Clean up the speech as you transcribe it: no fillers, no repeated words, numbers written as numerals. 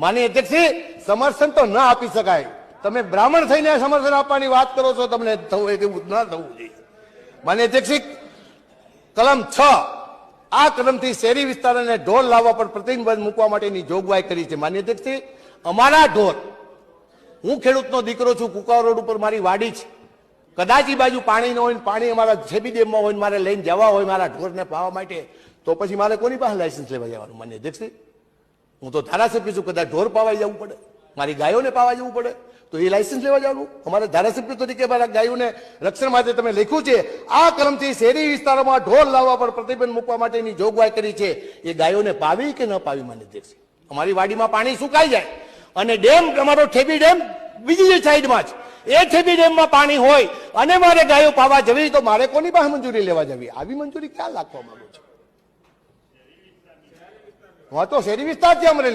માનનીય અધ્યક્ષજી, સમર્થન તો ન આપી શકાય. તમે બ્રાહ્મણ થઈને સમર્થન આપવાની વાત કરો છો, તમને થવું એવું ન થવું જોઈએ. માનનીય અધ્યક્ષજી, કલમ 6 આ કલમથી શહેરી વિસ્તારોને ઢોર લાવવા પર પ્રતિબંધ મૂકવા માટેની જોગવાઈ કરી છે. માનનીય અધ્યક્ષજી, અમારા ઢોર, હું ખેડૂતનો દીકરો છું, કુકા રોડ ઉપર મારી વાડી છે. કદાચ એ બાજુ પાણી ન હોય, પાણી અમારા છેબી ડેમમાં હોય, મારે લઈને જવા હોય મારા ઢોરને પાવા માટે, તો પછી મારે કોની પાસે લાયસન્સ લેવા જવાનું? માનનીય અધ્યક્ષજી, હું તો ધારાસભ્ય છું, કદાચ ઢોર પાવાઈ જવું પડે, મારી ગાયોને પાવા જવું પડે, તો એ લાયસન્સ લેવા જવાનું? અમારા ધારાસભ્ય તરીકે મારા ગાયોને રક્ષણ માટે તમે લખ્યું છે, આ કલમથી શહેરી વિસ્તારોમાં ઢોર લાવવા પર પ્રતિબંધ મૂકવા માટેની જોગવાઈ કરી છે. એ ગાયોને પાવી કે ન પાવી? માનનીય અધ્યક્ષજી, અમારી વાડીમાં પાણી સુકાઈ જાય અને ડેમ, અમારો ઠેબી ડેમ બીજી સાઈડમાં છે, એ ઠેબી ડેમમાં પાણી હોય અને મારે ગાયો પાવા જવી, તો મારે કોની પાસે મંજૂરી લેવા જવી? આવી મંજૂરી ક્યાં લાગવા માંગુ છું? હું તો શહેરી વિસ્તાર છે અમરેલી.